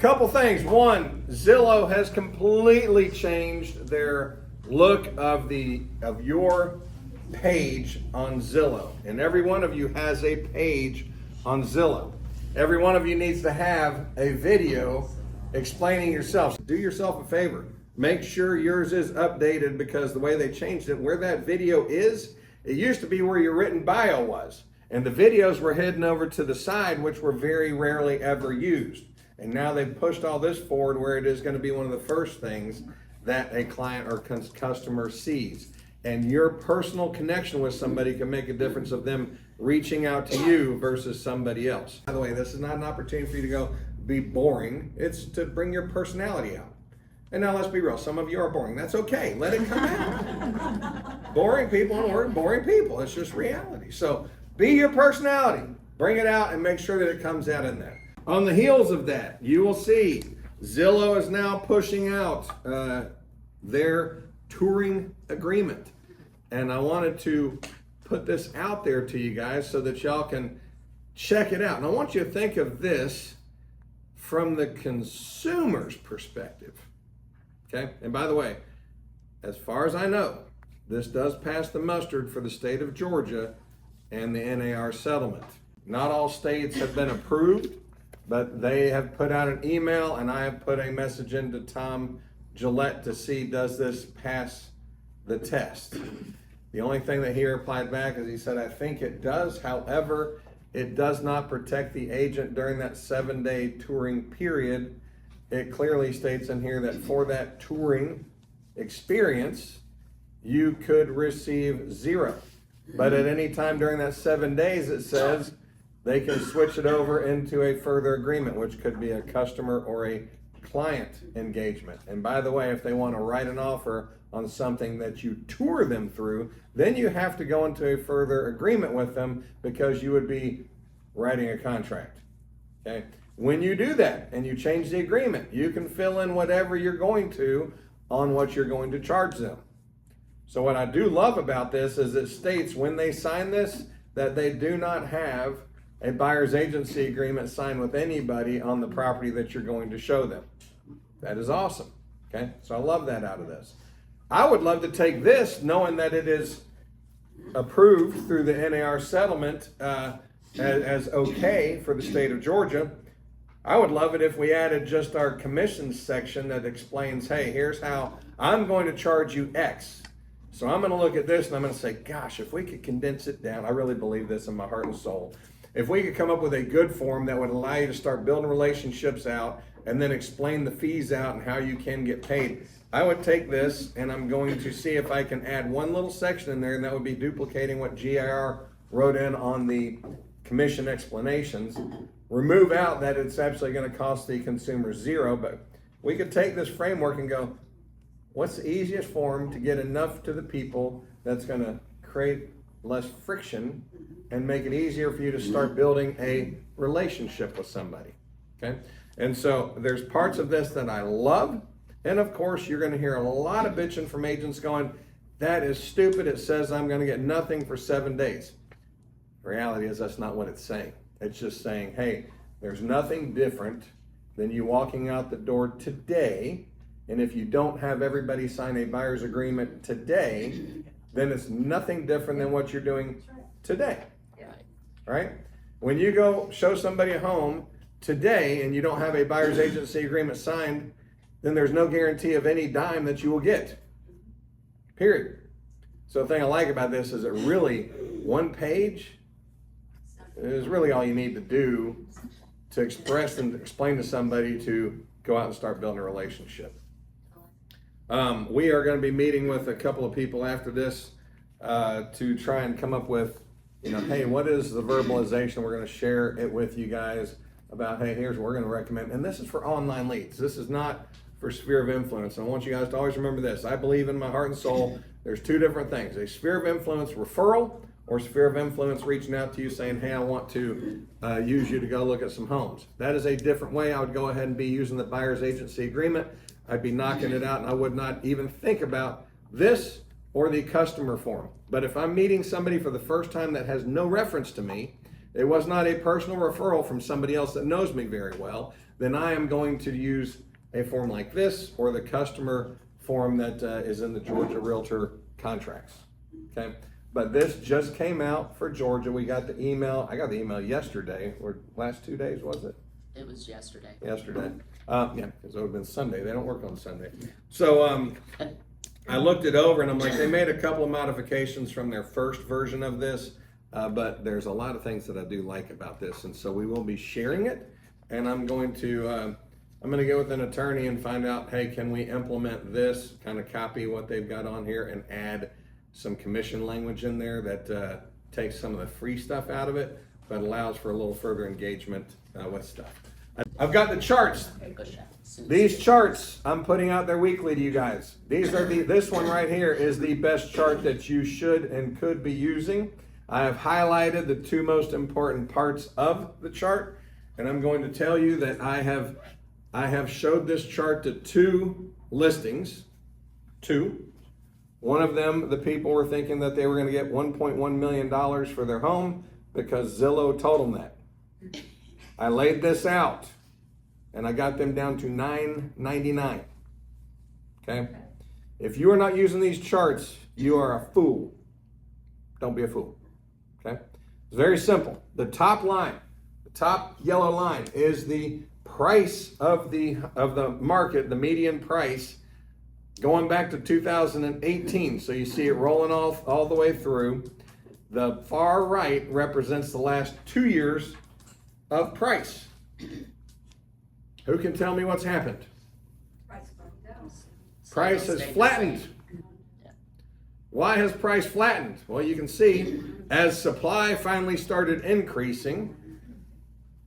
Couple things. One, Zillow has completely changed their look of your page on Zillow. And every one of you has a page on Zillow. Every one of you needs to have a video explaining yourself. Do yourself a favor. Make sure yours is updated, because the way they changed it, where that video is, it used to be where your written bio was. And the videos were hidden over to the side, which were very rarely ever used. And now they've pushed all this forward where it is going to be one of the first things that a client or customer sees. And your personal connection with somebody can make a difference of them reaching out to you versus somebody else. By the way, this is not an opportunity for you to go be boring. It's to bring your personality out. And now let's be real. Some of you are boring. That's okay. Let it come out. Boring people don't work. Boring people. It's just reality. So be your personality. Bring it out and make sure that it comes out in there. On the heels of that, you will see Zillow is now pushing out their touring agreement. And I wanted to put this out there to you guys so that y'all can check it out. And I want you to think of this from the consumer's perspective. Okay? And by the way, as far as I know, this does pass the mustard for the state of Georgia and the NAR settlement. Not all states have been approved, but they have put out an email, and I have put a message into Tom Gillette to see, does this pass the test? The only thing that he replied back is he said, I think it does. However, it does not protect the agent during that 7-day touring period. It clearly states in here that for that touring experience, you could receive 0. But at any time during that 7 days, it says they can switch it over into a further agreement, which could be a customer or a client engagement. And by the way, if they want to write an offer on something that you tour them through, then you have to go into a further agreement with them, because you would be writing a contract. Okay? When you do that and you change the agreement, you can fill in whatever you're going to on what you're going to charge them. So what I do love about this is it states when they sign this that they do not have a buyer's agency agreement signed with anybody on the property that you're going to show them. That is awesome. Okay, so I love that out of this. I would love to take this, knowing that it is approved through the NAR settlement as okay for the state of Georgia. I would love it if we added just our commissions section that explains, hey, here's how I'm going to charge you X. So I'm going to look at this and I'm going to say, gosh, if we could condense it down, I really believe this in my heart and soul. If we could come up with a good form that would allow you to start building relationships out and then explain the fees out and how you can get paid, I would take this and I'm going to see if I can add one little section in there, and that would be duplicating what GIR wrote in on the commission explanations. Remove out that it's actually going to cost the consumer 0, but we could take this framework and go, what's the easiest form to get enough to the people that's going to create less friction and make it easier for you to start building a relationship with somebody, okay? And so there's parts of this that I love, and of course you're going to hear a lot of bitching from agents going, that is stupid, it says I'm going to get nothing for 7 days. The reality is that's not what it's saying. It's just saying, hey, there's nothing different than you walking out the door today, and if you don't have everybody sign a buyer's agreement today, then it's nothing different than what you're doing today. Right? When you go show somebody a home today and you don't have a buyer's agency agreement signed, then there's no guarantee of any dime that you will get. Period. So the thing I like about this is it really, one page is really all you need to do to express and explain to somebody to go out and start building a relationship. We are going to be meeting with a couple of people after this to try and come up with, hey, what is the verbalization? We're going to share it with you guys about, hey, here's what we're going to recommend. And this is for online leads. This is not for sphere of influence. I want you guys to always remember this. I believe in my heart and soul, there's two different things. A sphere of influence referral, or sphere of influence reaching out to you saying, hey, I want to use you to go look at some homes. That is a different way. I would go ahead and be using the buyer's agency agreement. I'd be knocking it out, and I would not even think about this or the customer form. But if I'm meeting somebody for the first time that has no reference to me, it was not a personal referral from somebody else that knows me very well, then I am going to use a form like this or the customer form that is in the Georgia Realtor contracts. Okay, but this just came out for Georgia. We got the email. I got the email yesterday, or last 2 days, was it? It was yesterday. Yesterday. Yeah, because it would have been Sunday. They don't work on Sunday. So I looked it over and I'm like, they made a couple of modifications from their first version of this, but there's a lot of things that I do like about this. And so we will be sharing it, and I'm going to get with an attorney and find out, hey, can we implement this, kind of copy what they've got on here and add some commission language in there that takes some of the free stuff out of it, but allows for a little further engagement with stuff. I've got the charts. These charts I'm putting out there weekly to you guys. These are this one right here is the best chart that you should and could be using. I have highlighted the two most important parts of the chart, and I'm going to tell you that I have showed this chart to 2 listings. 2. One of them, the people were thinking that they were going to get $1.1 million for their home because Zillow told them that. I laid this out and I got them down to $9.99. Okay? If you are not using these charts, you are a fool. Don't be a fool. Okay? It's very simple. The top line, the top yellow line is the price of the market, the median price going back to 2018. So you see it rolling off all the way through. The far right represents the last 2 years of price. Who can tell me what's happened? Price has flattened. Why has price flattened? Well, you can see as supply finally started increasing,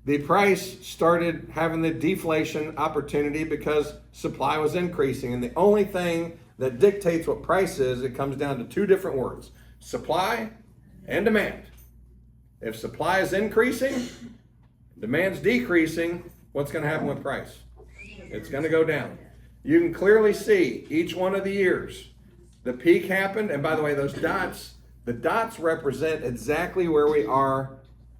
the price started having the deflation opportunity because supply was increasing. And the only thing that dictates what price is, it comes down to 2 different words: supply and demand. If supply is increasing, demand's decreasing, what's going to happen with price? It's going to go down. You can clearly see each one of the years. The peak happened, and by the way, those dots, the dots represent exactly where we are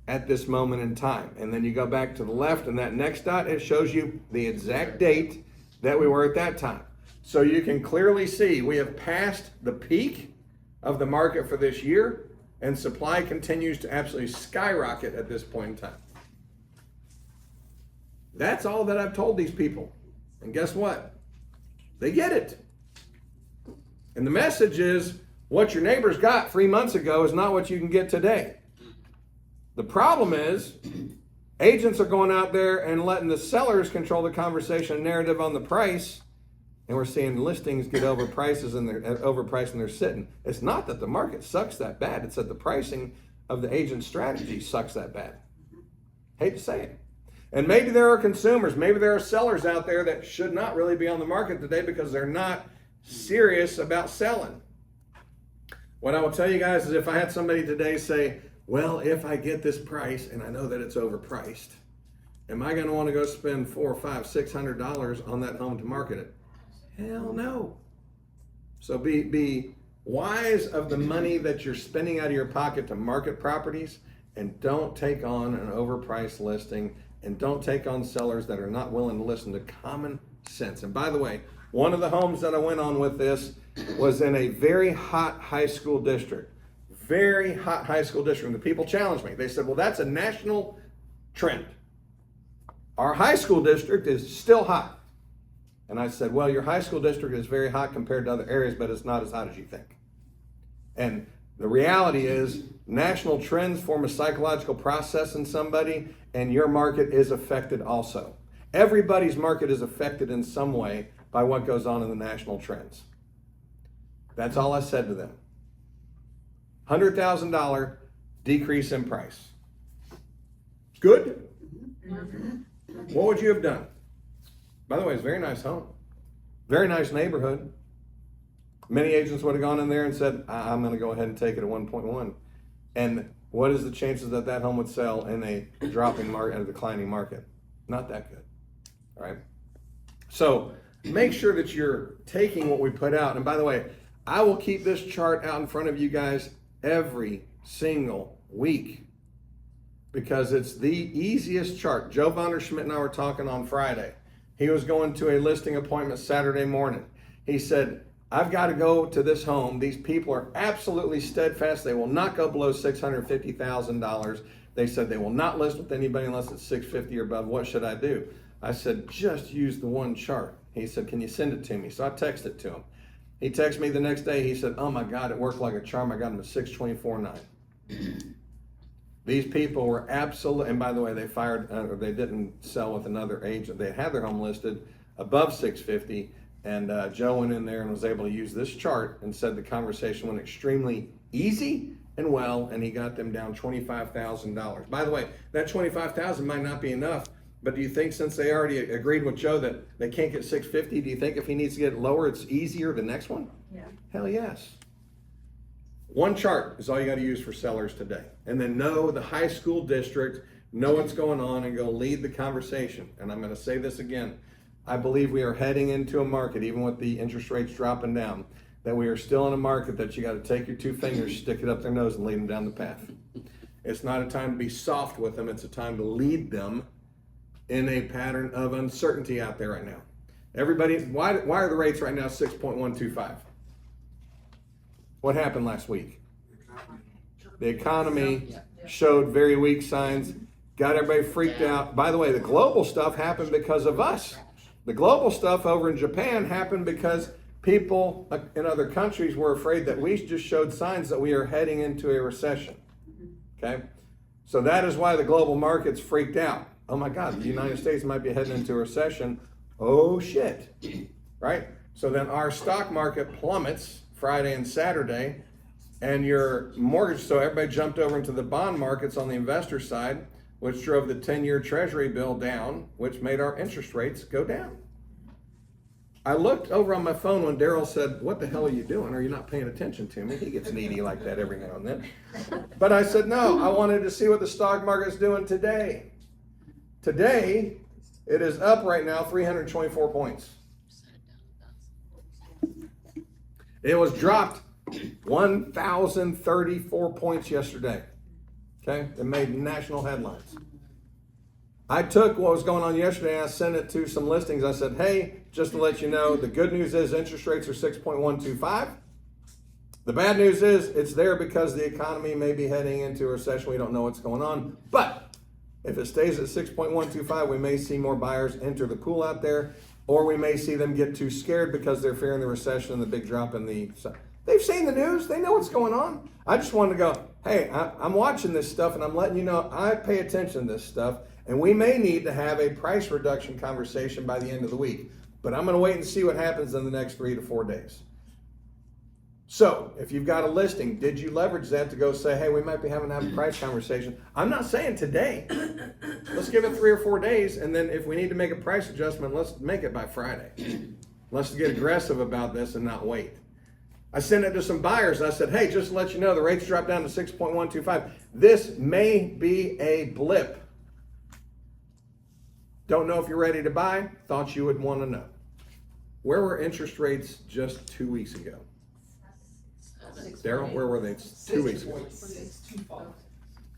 at this moment in time. And then you go back to the left, and that next dot, it shows you the exact date that we were at that time. So you can clearly see we have passed the peak of the market for this year, and supply continues to absolutely skyrocket at this point in time. That's all that I've told these people. And guess what? They get it. And the message is, what your neighbors got 3 months ago is not what you can get today. The problem is, agents are going out there and letting the sellers control the conversation and narrative on the price, and we're seeing listings get overpriced and they're sitting. It's not that the market sucks that bad. It's that the pricing of the agent strategy sucks that bad. Hate to say it. And maybe there are consumers, maybe there are sellers out there that should not really be on the market today because they're not serious about selling. What I will tell you guys is, if I had somebody today say, well, if I get this price and I know that it's overpriced, am I going to want to go spend $400, $500, $600 on that home to market it? Hell no. So be wise of the money that you're spending out of your pocket to market properties, and don't take on an overpriced listing, and don't take on sellers that are not willing to listen to common sense. And by the way, one of the homes that I went on with this was in a very hot high school district. Very hot high school district. And the people challenged me. They said, well, that's a national trend. Our high school district is still hot. And I said, well, your high school district is very hot compared to other areas, but it's not as hot as you think. And the reality is, national trends form a psychological process in somebody, and your market is affected also. Everybody's market is affected in some way by what goes on in the national trends. That's all I said to them. $100,000 decrease in price. Good? What would you have done? By the way, it's a very nice home. Very nice neighborhood. Many agents would have gone in there and said, I'm going to go ahead and take it at 1.1. And what is the chances that that home would sell in a dropping market, a declining market? Not that good. All right. So make sure that you're taking what we put out. And by the way, I will keep this chart out in front of you guys every single week, because it's the easiest chart. Joe Vonderschmidt and I were talking on Friday. He was going to a listing appointment Saturday morning. He said, I've got to go to this home. These people are absolutely steadfast. They will not go below $650,000. They said they will not list with anybody unless it's $650,000 or above. What should I do? I said, just use the one chart. He said, can you send it to me? So I texted it to him. He texted me the next day. He said, oh my God, it worked like a charm. I got him a 624.9. These people were absolutely, and by the way, they fired, or they didn't sell with another agent. They had their home listed above 650, and Joe went in there and was able to use this chart and said the conversation went extremely easy and well, and he got them down $25,000. By the way, that $25,000 might not be enough, but do you think since they already agreed with Joe that they can't get 650, do you think if he needs to get it lower, it's easier the next one? Yeah. Hell yes. One chart is all you got to use for sellers today. And then know the high school district, know what's going on, and go lead the conversation. And I'm going to say this again. I believe we are heading into a market, even with the interest rates dropping down, that we are still in a market that you got to take your two fingers, stick it up their nose, and lead them down the path. It's not a time to be soft with them. It's a time to lead them in a pattern of uncertainty out there right now. Everybody, why are the rates right now 6.125? What happened last week? The economy showed very weak signs, got everybody freaked out. By the way, the global stuff happened because of us. The global stuff over in Japan happened because people in other countries were afraid that we just showed signs that we are heading into a recession. Okay? So that is why the global markets freaked out. Oh my God, the United States might be heading into a recession. Oh shit, right? So then our stock market plummets Friday and Saturday, and your mortgage, so everybody jumped over into the bond markets on the investor side, which drove the 10-year treasury bill down, which made our interest rates go down. I looked over on my phone when Daryl said, what the hell are you doing? Are you not paying attention to me? He gets needy like that every now and then. But I said, no, I wanted to see what the stock market's doing today. Today, it is up right now 324 points. It was dropped 1,034 points yesterday. Okay, it made national headlines. I took what was going on yesterday and I sent it to some listings. I said, hey, just to let you know, the good news is interest rates are 6.125. The bad news is it's there because the economy may be heading into a recession. We don't know what's going on. But if it stays at 6.125, we may see more buyers enter the pool out there, or we may see them get too scared because they're fearing the recession and the big drop in the... They've seen the news. They know what's going on. I just wanted to go, hey, I'm watching this stuff and I'm letting you know I pay attention to this stuff, and we may need to have a price reduction conversation by the end of the week. But I'm going to wait and see what happens in the next 3 to 4 days. So if you've got a listing, did you leverage that to go say, hey, we might be having to have a price conversation? I'm not saying today. Let's give it 3 or 4 days, and then if we need to make a price adjustment, let's make it by Friday. Let's get aggressive about this and not wait. I sent it to some buyers. I said, hey, just to let you know, the rates dropped down to 6.125. This may be a blip. Don't know if you're ready to buy. Thought you would want to know. Where were interest rates just 2 weeks ago? Daryl, where were they 2 weeks ago?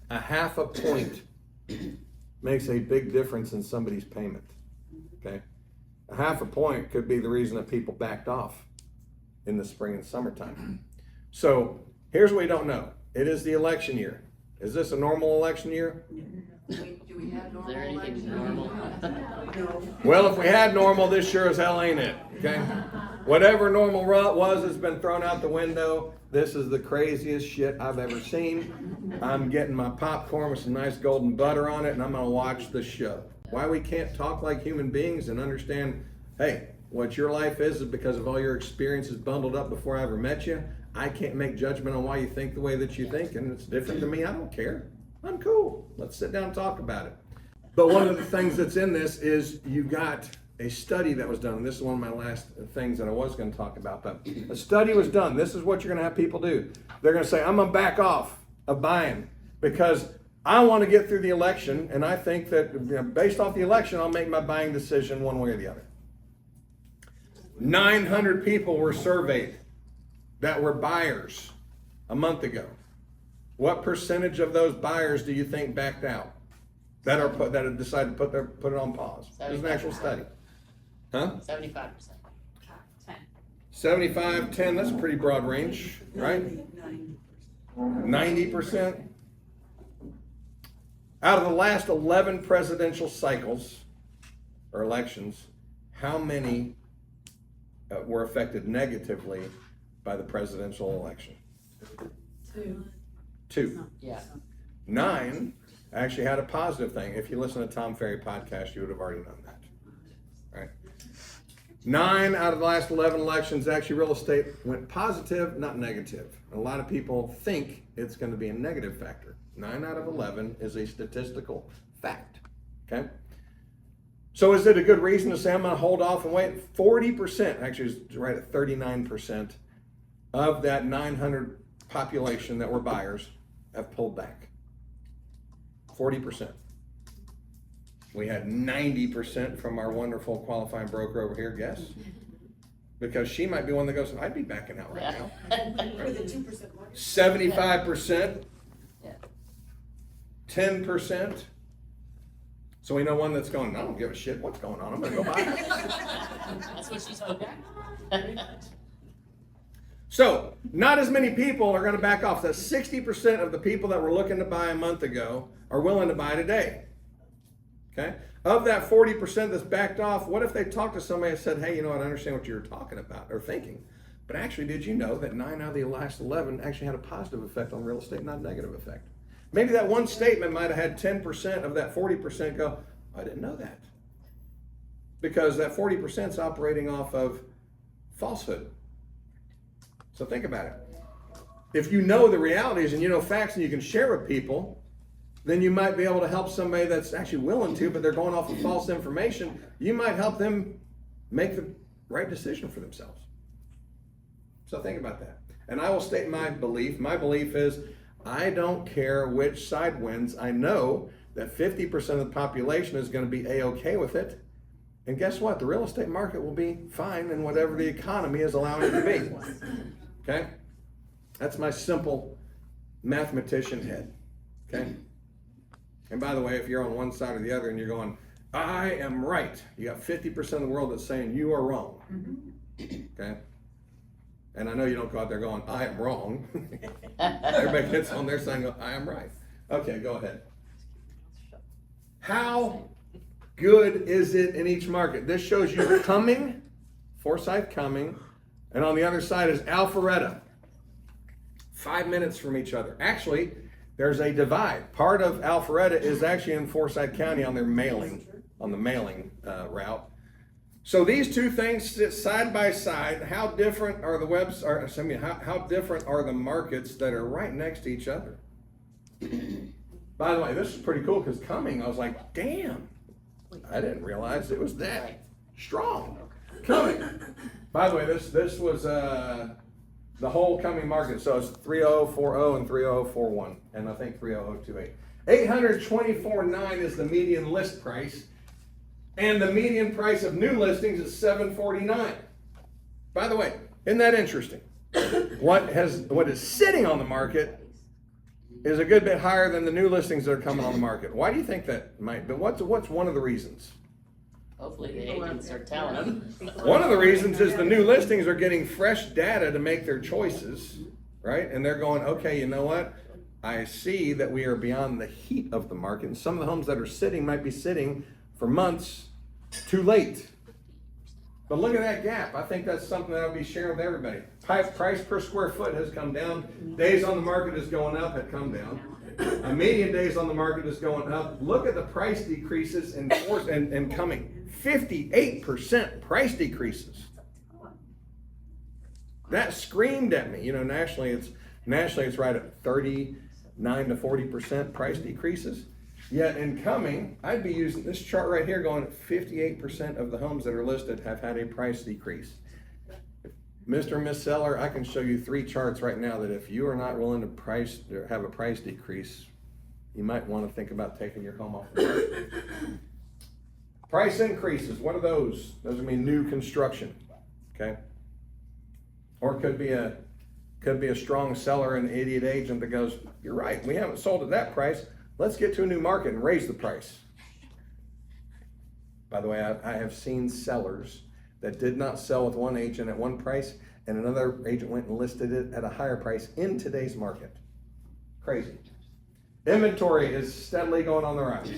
0.5 point makes a big difference in somebody's payment. Okay, 0.5 point could be the reason that people backed off in the spring and summertime. So here's what we don't know. It is the election year. Is this a normal election year? Do we have normal? Is there anything normal? No. Well, if we had normal, this sure as hell ain't it. Okay, whatever normal was has been thrown out the window. This is the craziest shit I've ever seen. I'm getting my popcorn with some nice golden butter on it, and I'm gonna watch the show. Why we can't talk like human beings and understand, hey, what your life is because of all your experiences bundled up before I ever met you. I can't make judgment on why you think the way that you think, and it's different to me. I don't care. I'm cool. Let's sit down and talk about it. But one of the things that's in this is you got a study that was done, and this is one of my last things that I was going to talk about, but a study was done. This is what you're going to have people do. They're going to say, I'm going to back off of buying because I want to get through the election, and I think that based off the election, I'll make my buying decision one way or the other. 900 people were surveyed that were buyers a month ago. What percentage of those buyers do you think backed out? That have decided to put it on pause? There's an actual study. Huh? 75%. 75, 10, that's a pretty broad range, right? 90%. Out of the last 11 presidential cycles or elections, how many were affected negatively by the presidential election? 2. Yeah. 9 actually had a positive thing. If you listen to Tom Ferry podcast, you would have already known that, right? 9 out of the last 11 elections, actually real estate went positive, not negative. A lot of people think it's going to be a negative factor. 9 out of 11 is a statistical fact, okay? So is it a good reason to say I'm going to hold off and wait? 40%, actually is right at 39% of that 900 population that were buyers have pulled back. 40%. We had 90% from our wonderful qualifying broker over here, guess? Because she might be one that goes, I'd be backing out right now. For the 2% market. 75%, Yeah. 10%. So we know one that's going, I don't give a shit what's going on, I'm gonna go buy it. That's what she's hoping. So, not as many people are gonna back off. That's 60% of the people that were looking to buy a month ago are willing to buy today. Okay? Of that 40% that's backed off, what if they talked to somebody and said, hey, you know what, I understand what you're talking about or thinking. But actually, did you know that 9 out of the last 11 actually had a positive effect on real estate, not a negative effect? Maybe that one statement might have had 10% of that 40% go, I didn't know that. Because that 40% is operating off of falsehood. So think about it. If you know the realities and you know facts and you can share with people, then you might be able to help somebody that's actually willing to, but they're going off of false information. You might help them make the right decision for themselves. So think about that. And I will state my belief. My belief is I don't care which side wins. I know that 50% of the population is going to be A-okay with it. And guess what? The real estate market will be fine in whatever the economy is allowing it to be. Okay? That's my simple mathematician head. Okay? And by the way, if you're on one side or the other and you're going, I am right, you got 50% of the world that's saying you are wrong. Okay? And I know you don't go out there going, I am wrong. Everybody gets on their side and go, I am right. Okay, go ahead. How good is it in each market? This shows you Cumming, Forsyth Cumming, and on the other side is Alpharetta. 5 minutes from each other. Actually, there's a divide. Part of Alpharetta is actually in Forsyth County on their mailing route. So these two things sit side by side. How different are the how different are the markets that are right next to each other? By the way, this is pretty cool because Cumming, I was like, damn, I didn't realize it was that strong. Cumming. By the way, this was the whole Cumming market. So it's 30040 and 30041, and I think 30028. 824.9 is the median list price. And the median price of new listings is $749. By the way, isn't that interesting? What is sitting on the market is a good bit higher than the new listings that are coming on the market. Why do you think that might be? What's one of the reasons? Hopefully the agents are telling them. One of the reasons is the new listings are getting fresh data to make their choices, right? And they're going, okay, you know what? I see that we are beyond the heat of the market, and some of the homes that are sitting might be sitting for months too late. But look at that gap. I think that's something that I'll be sharing with everybody. Price per square foot has come down. Days on the market is going up, had come down. Median days on the market is going up. Look at the price decreases in Cumming. 58% price decreases. That screamed at me. You know, nationally it's right at 39 to 40% price decreases. Yet in Cumming, I'd be using this chart right here going 58% of the homes that are listed have had a price decrease. Mr. and Miss Seller, I can show you 3 charts right now that if you are not willing to have a price decrease, you might want to think about taking your home off the market. Price increases, what are those? Those would mean new construction, okay? Or it could be a Could be a strong seller and an idiot agent that goes, you're right, we haven't sold at that price. Let's get to a new market and raise the price. By the way, I have seen sellers that did not sell with one agent at one price and another agent went and listed it at a higher price in today's market. Crazy. Inventory is steadily going on the rise.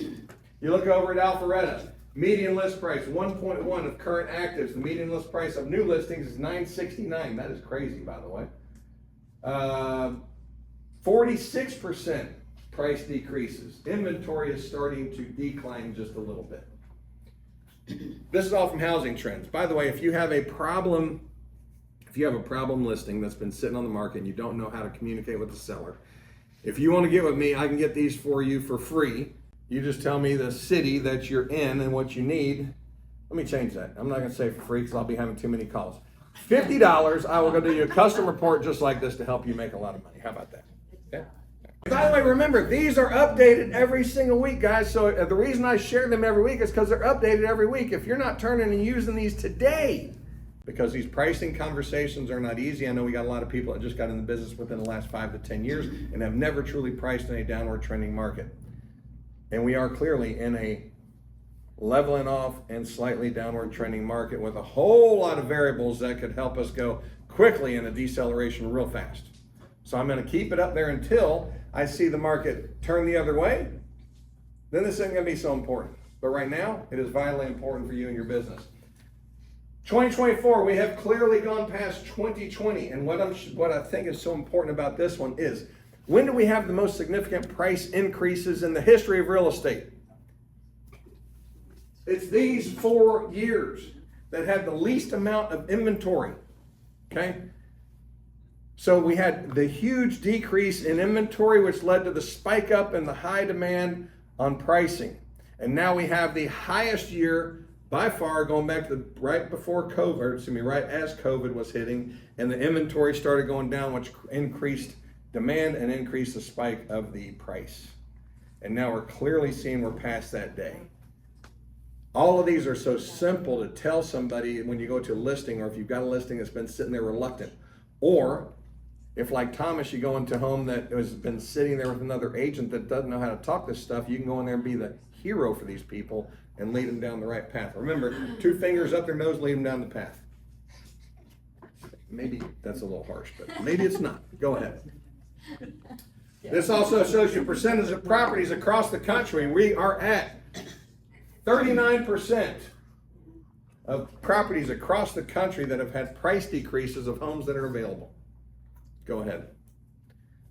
You look over at Alpharetta, median list price 1.1 of current actives. The median list price of new listings is $969. That is crazy, by the way. 46% price decreases. Inventory is starting to decline just a little bit. This is all from Housing Trends. By the way, if you have a problem listing that's been sitting on the market and you don't know how to communicate with the seller, if you want to get with me, I can get these for you for free. You just tell me the city that you're in and what you need. Let me change that. I'm not going to say for free because I'll be having too many calls. $50, I will go do you a custom report just like this to help you make a lot of money. How about that? Okay. By the way, remember, these are updated every single week, guys. So the reason I share them every week is because they're updated every week. If you're not turning and using these today, because these pricing conversations are not easy. I know we got a lot of people that just got in the business within the last 5 to 10 years and have never truly priced in a downward trending market. And we are clearly in a leveling off and slightly downward trending market with a whole lot of variables that could help us go quickly in a deceleration real fast. So I'm going to keep it up there until I see the market turn the other way. Then this isn't going to be so important. But right now, it is vitally important for you and your business. 2024, we have clearly gone past 2020. And what I think is so important about this one is, when do we have the most significant price increases in the history of real estate? It's these 4 years that had the least amount of inventory, okay? So we had the huge decrease in inventory, which led to the spike up in the high demand on pricing. And now we have the highest year by far, going back to right before COVID, right as COVID was hitting, and the inventory started going down, which increased demand and increased the spike of the price. And now we're clearly seeing we're past that day. All of these are so simple to tell somebody when you go to a listing, or if you've got a listing that's been sitting there reluctant, or if, like Thomas, you go into a home that has been sitting there with another agent that doesn't know how to talk this stuff, you can go in there and be the hero for these people and lead them down the right path. Remember, 2 fingers up their nose, lead them down the path. Maybe that's a little harsh, but maybe it's not. Go ahead. This also shows you percentage of properties across the country. We are at 39% of properties across the country that have had price decreases of homes that are available. Go ahead.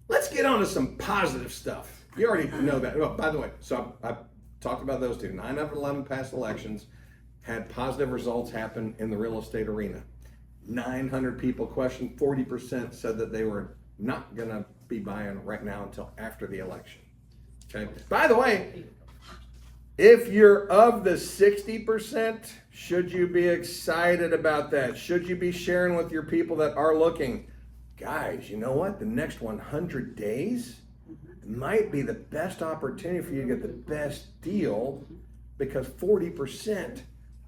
Let's get on to some positive stuff. You already know that. Oh, by the way, so I talked about those two. 9 of 11 past elections had positive results happen in the real estate arena. 900 people questioned, 40% said that they were not going to be buying right now until after the election. Okay. By the way, if you're of the 60%, should you be excited about that? Should you be sharing with your people that are looking? Guys, you know what? The next 100 days might be the best opportunity for you to get the best deal, because 40%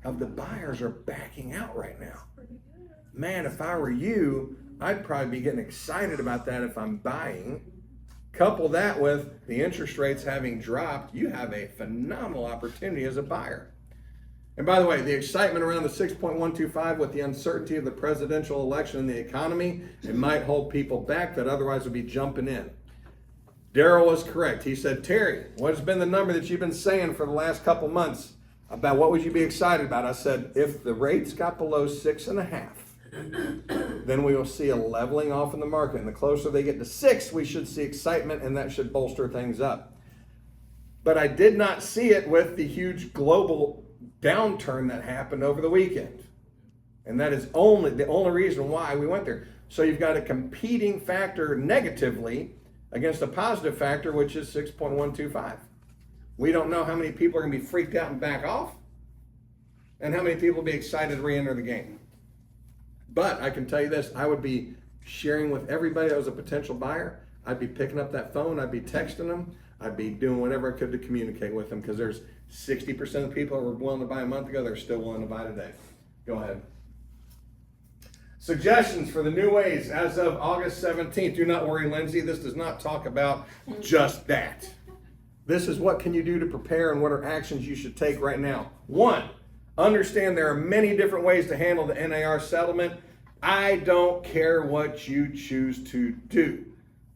of the buyers are backing out right now. Man, if I were you, I'd probably be getting excited about that if I'm buying. Couple that with the interest rates having dropped, you have a phenomenal opportunity as a buyer. And by the way, the excitement around the 6.125 with the uncertainty of the presidential election and the economy, it might hold people back that otherwise would be jumping in. Daryl was correct. He said, Terry, what has been the number that you've been saying for the last couple months about what would you be excited about? I said, if the rates got below 6.5, then we will see a leveling off in the market. And the closer they get to 6, we should see excitement, and that should bolster things up. But I did not see it with the huge global downturn that happened over the weekend. And that is the only reason why we went there. So you've got a competing factor negatively against a positive factor, which is 6.125. We don't know how many people are going to be freaked out and back off, and how many people will be excited to re-enter the game. But I can tell you this, I would be sharing with everybody that was a potential buyer. I'd be picking up that phone, I'd be texting them, I'd be doing whatever I could to communicate with them, because there's 60% of people who were willing to buy a month ago, they're still willing to buy today. Go ahead. Suggestions for the new ways as of August 17th. Do not worry, Lindsay. This does not talk about just that. This is what can you do to prepare and what are actions you should take right now. 1, understand there are many different ways to handle the NAR settlement. I don't care what you choose to do.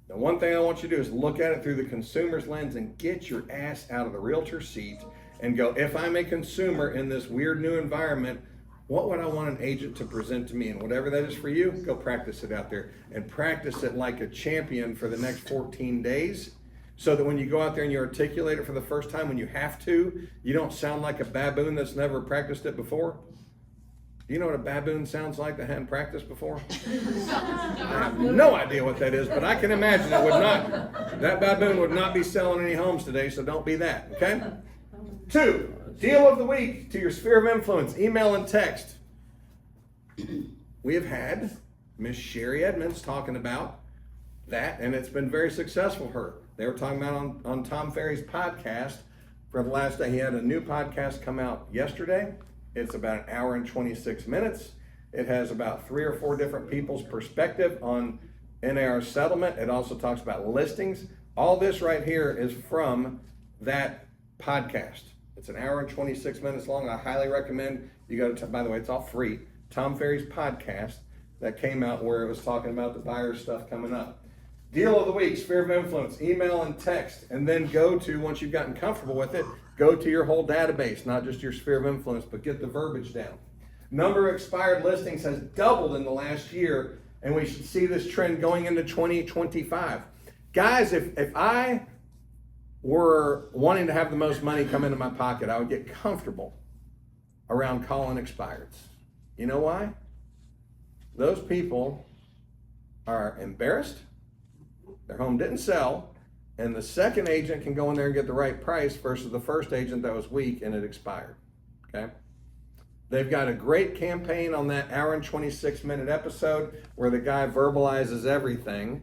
The one thing I want you to do is look at it through the consumer's lens and get your ass out of the realtor seat and go, if I'm a consumer in this weird new environment, what would I want an agent to present to me? And whatever that is for you, go practice it out there and practice it like a champion for the next 14 days so that when you go out there and you articulate it for the first time, when you have to, you don't sound like a baboon that's never practiced it before. Do you know what a baboon sounds like that hadn't practiced before? I have no idea what that is, but I can imagine it would not. That baboon would not be selling any homes today, so don't be that, okay? 2, deal of the week to your sphere of influence, email and text. We have had Miss Sherry Edmonds talking about that, and it's been very successful for her. They were talking about on Tom Ferry's podcast for the last day. He had a new podcast come out yesterday. It's about 1 hour and 26 minutes. It has about 3 or 4 different people's perspective on NAR settlement. It also talks about listings. All this right here is from that podcast. It's 1 hour and 26 minutes long. I highly recommend you go to, by the way, it's all free, Tom Ferry's podcast that came out where it was talking about the buyer stuff coming up. Deal of the week, sphere of influence, email and text, and then go to, once you've gotten comfortable with it, go to your whole database, not just your sphere of influence, but get the verbiage down. Number of expired listings has doubled in the last year, and we should see this trend going into 2025. Guys, if I were wanting to have the most money come into my pocket, I would get comfortable around calling expireds. You know why? Those people are embarrassed, their home didn't sell, and the second agent can go in there and get the right price versus the first agent that was weak and it expired, okay? They've got a great campaign on that 1 hour and 26 minute episode where the guy verbalizes everything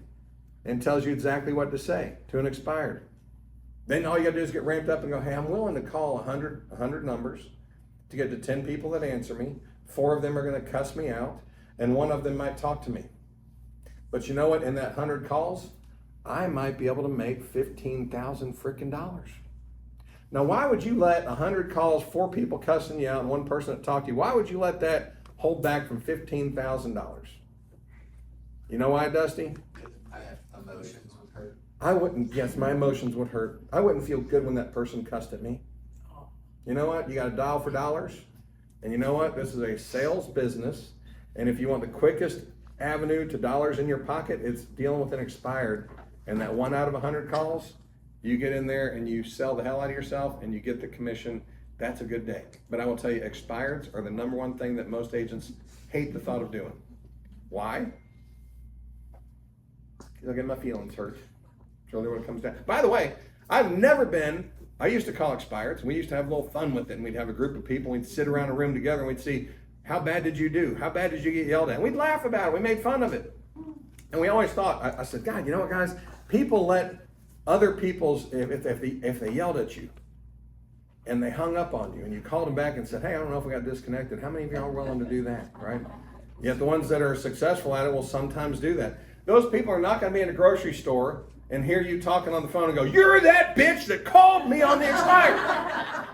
and tells you exactly what to say to an expired. Then all you gotta do is get ramped up and go, hey, I'm willing to call 100 numbers to get to 10 people that answer me. 4 of them are gonna cuss me out, and 1 of them might talk to me. But you know what, in that 100 calls, I might be able to make $15,000 freaking dollars. Now, why would you let 100 calls, 4 people cussing you out, and 1 person that talked to you, why would you let that hold back from $15,000? You know why, Dusty? I have emotions would hurt. I wouldn't, yes, my emotions would hurt. I wouldn't feel good when that person cussed at me. You know what? You got to dial for dollars. And you know what? This is a sales business. And if you want the quickest avenue to dollars in your pocket, it's dealing with an expired. And that 1 out of 100 calls, you get in there and you sell the hell out of yourself and you get the commission. That's a good day. But I will tell you, expireds are the number 1 thing that most agents hate the thought of doing. Why? Because I get my feelings hurt. It's really what it comes down. By the way, I used to call expireds. We used to have a little fun with it, and we'd have a group of people, we'd sit around a room together, and we'd see, how bad did you do? How bad did you get yelled at? And we'd laugh about it. We made fun of it. And we always thought, I said, God, you know what, guys? People let other people's, if they yelled at you and they hung up on you and you called them back and said, hey, I don't know if we got disconnected. How many of y'all are willing to do that, right? Yet the ones that are successful at it will sometimes do that. Those people are not going to be in a grocery store and hear you talking on the phone and go, you're that bitch that called me on the expired.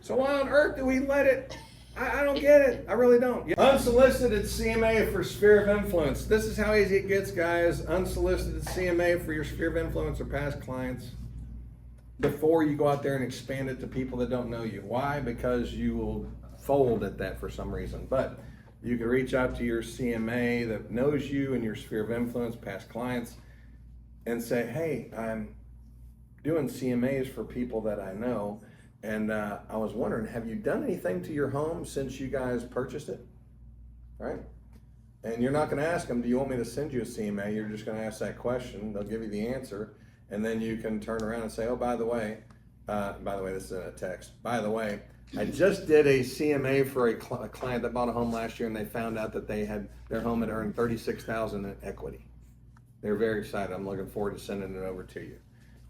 So why on earth do we let it? I don't get it. I really don't. Unsolicited CMA for sphere of influence. This is how easy it gets, guys. Unsolicited CMA for your sphere of influence or past clients before you go out there and expand it to people that don't know you. Why? Because you will fold at that for some reason. But you can reach out to your CMA that knows you and your sphere of influence, past clients, and say, hey, I'm doing CMAs for people that I know. And I was wondering, have you done anything to your home since you guys purchased it? Right? And you're not going to ask them, do you want me to send you a CMA? You're just going to ask that question. They'll give you the answer. And then you can turn around and say, oh, by the way, this is in a text. By the way, I just did a CMA for a client that bought a home last year, and they found out that their home had earned $36,000 in equity. They're very excited. I'm looking forward to sending it over to you.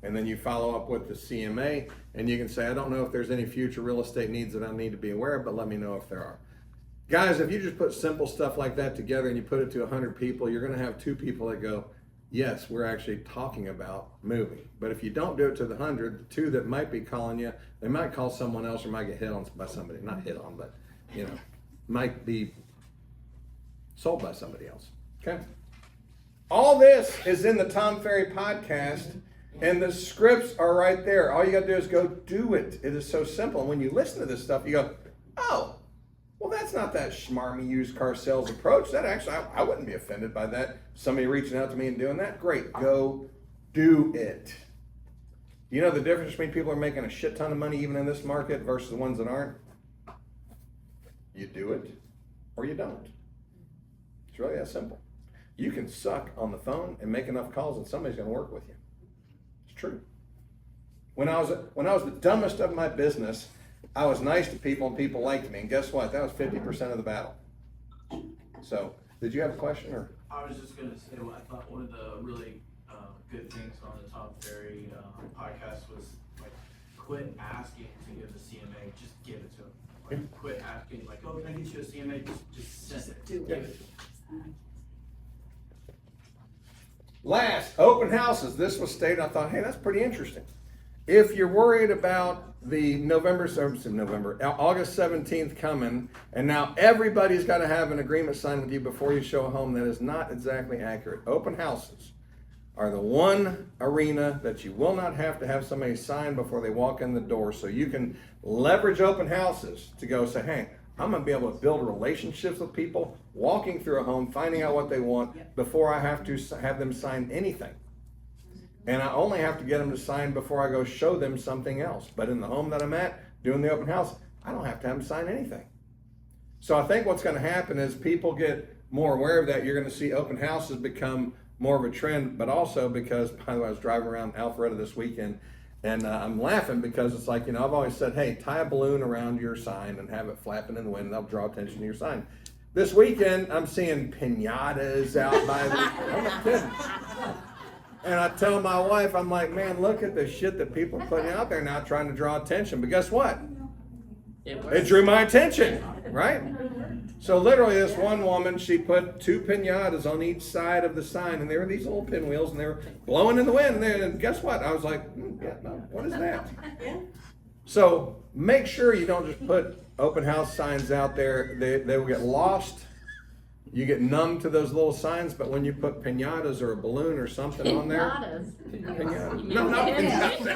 And then you follow up with the CMA, and you can say, I don't know if there's any future real estate needs that I need to be aware of, but let me know if there are. Guys, if you just put simple stuff like that together and you put it to 100 people, you're going to have 2 people that go, yes, we're actually talking about moving. But if you don't do it to the 100, the 2 that might be calling you, they might call someone else or might get hit on by somebody. Not hit on, but, might be sold by somebody else. Okay? All this is in the Tom Ferry podcast, and the scripts are right there. All you got to do is go do it. It is so simple. And when you listen to this stuff, you go, oh, well, that's not that schmarmy used car sales approach. That actually, I wouldn't be offended by that. Somebody reaching out to me and doing that. Great, go do it. You know the difference between people who are making a shit ton of money even in this market versus the ones that aren't? You do it or you don't. It's really that simple. You can suck on the phone and make enough calls and somebody's going to work with you. It's true. When I was the dumbest of my business, I was nice to people and people liked me. And guess what? That was 50% of the battle. So, did you have a question or? I was just gonna say, I thought one of the really good things on the Tom Ferry podcast was like, quit asking to give the CMA, just give it to them. Like, quit asking, like, oh, can I get you a CMA? Just send it. Do Give it. it. Last, open houses. This was stated, I thought, hey, that's pretty interesting. If you're worried about the August 17th coming, and now everybody's got to have an agreement signed with you before you show a home, that is not exactly accurate. Open houses are the one arena that you will not have to have somebody sign before they walk in the door. So you can leverage open houses to go say, hey, I'm going to be able to build relationships with people, walking through a home, finding out what they want before I have to have them sign anything. And I only have to get them to sign before I go show them something else. But in the home that I'm at, doing the open house, I don't have to have them sign anything. So I think what's going to happen is people get more aware of that. You're going to see open houses become more of a trend, but also because, by the way, I was driving around Alpharetta this weekend, and I'm laughing because it's like, I've always said, hey, tie a balloon around your sign and have it flapping in the wind, and that'll draw attention to your sign. This weekend, I'm seeing piñatas out by the, I'm not kidding. And I tell my wife, I'm like, man, look at the shit that people are putting out there now trying to draw attention. But guess what? It drew my attention, right? So literally this one woman, she put 2 piñatas on each side of the sign, and there were these little pinwheels, and they were blowing in the wind. And guess what? I was like, yeah, no, what is that? So make sure you don't just put open house signs out there. They will get lost. You get numb to those little signs, but when you put piñatas or a balloon or something on there. Piñatas. No, not piñatas.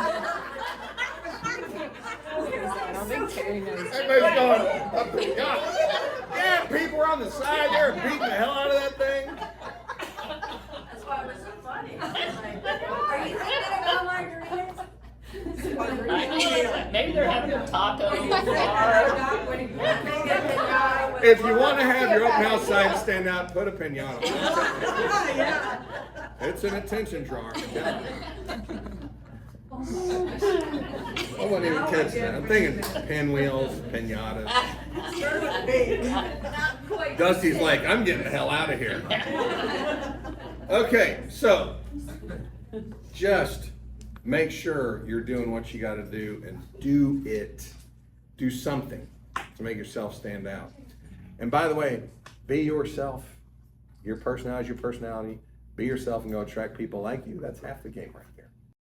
Everybody's going, a piñata. Yeah, people are on the side there beating the hell out of that thing. That's why it was so funny. Are you thinking about margaritas? Maybe they're having a taco bar. If you want to have your open house sign stand out, put a piñata on it. It's an attention drawer. I wasn't even catching that. I'm thinking pinwheels, piñatas. Dusty's like, I'm getting the hell out of here. Okay, so just make sure you're doing what you got to do and do it. Do something to make yourself stand out. And by the way, be yourself. Your personality is your personality. Be yourself and go attract people like you. That's half the game right